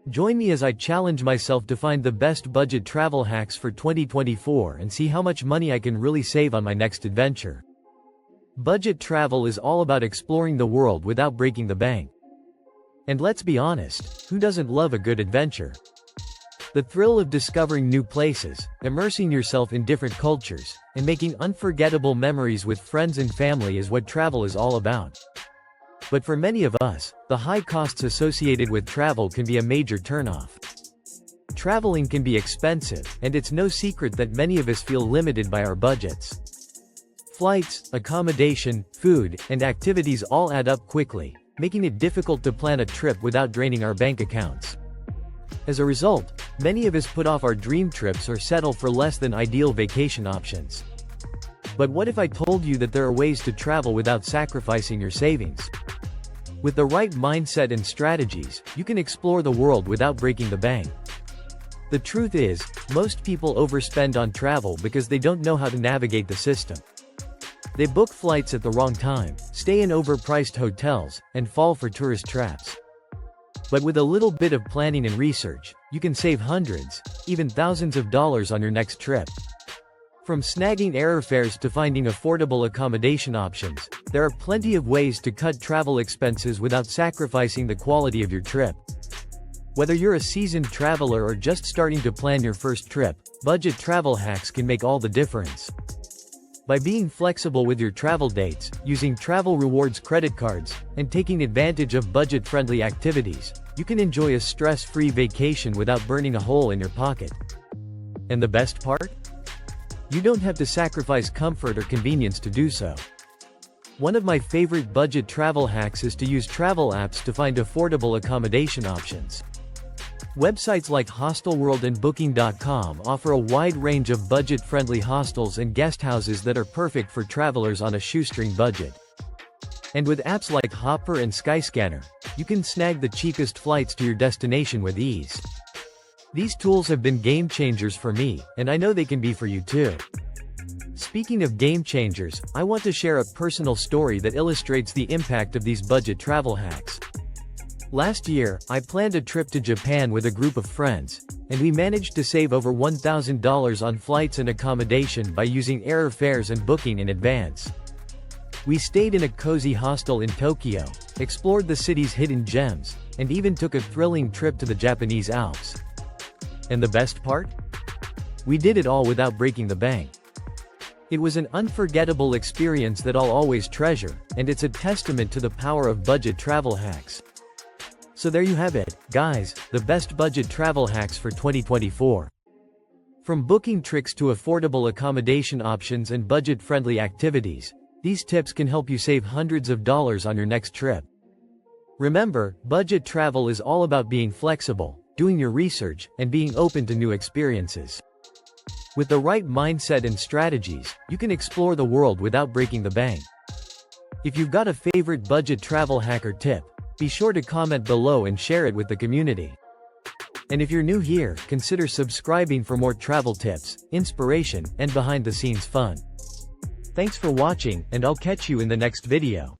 Join me as I challenge myself to find the best budget travel hacks for 2024 and see how much money I can really save on my next adventure. Budget travel is all about exploring the world without breaking the bank. And let's be honest, who doesn't love a good adventure? The thrill of discovering new places, immersing yourself in different cultures, and making unforgettable memories with friends and family is what travel is all about. But for many of us, the high costs associated with travel can be a major turnoff. Traveling can be expensive, and it's no secret that many of us feel limited by our budgets. Flights, accommodation, food, and activities all add up quickly, making it difficult to plan a trip without draining our bank accounts. As a result, many of us put off our dream trips or settle for less than ideal vacation options. But what if I told you that there are ways to travel without sacrificing your savings? With the right mindset and strategies, you can explore the world without breaking the bank. The truth is, most people overspend on travel because they don't know how to navigate the system. They book flights at the wrong time, stay in overpriced hotels, and fall for tourist traps. But with a little bit of planning and research, you can save hundreds, even thousands of dollars on your next trip. From snagging airfares to finding affordable accommodation options, there are plenty of ways to cut travel expenses without sacrificing the quality of your trip. Whether you're a seasoned traveler or just starting to plan your first trip, budget travel hacks can make all the difference. By being flexible with your travel dates, using travel rewards credit cards, and taking advantage of budget-friendly activities, you can enjoy a stress-free vacation without burning a hole in your pocket. And the best part? You don't have to sacrifice comfort or convenience to do so. One of my favorite budget travel hacks is to use travel apps to find affordable accommodation options. Websites like Hostelworld and Booking.com offer a wide range of budget-friendly hostels and guesthouses that are perfect for travelers on a shoestring budget. And with apps like Hopper and Skyscanner, you can snag the cheapest flights to your destination with ease. These tools have been game changers for me, and I know they can be for you too. Speaking of game changers, I want to share a personal story that illustrates the impact of these budget travel hacks. Last year, I planned a trip to Japan with a group of friends, and we managed to save over $1,000 on flights and accommodation by using airfares and booking in advance. We stayed in a cozy hostel in Tokyo, explored the city's hidden gems, and even took a thrilling trip to the Japanese Alps. And the best part? We did it all without breaking the bank. It was an unforgettable experience that I'll always treasure, and it's a testament to the power of budget travel hacks. So there you have it, guys, the best budget travel hacks for 2024. From booking tricks to affordable accommodation options and budget-friendly activities, these tips can help you save hundreds of dollars on your next trip. Remember, budget travel is all about being flexible, doing your research, and being open to new experiences. With the right mindset and strategies, you can explore the world without breaking the bank. If you've got a favorite budget travel hack or tip, be sure to comment below and share it with the community. And if you're new here, consider subscribing for more travel tips, inspiration, and behind-the-scenes fun. Thanks for watching, and I'll catch you in the next video.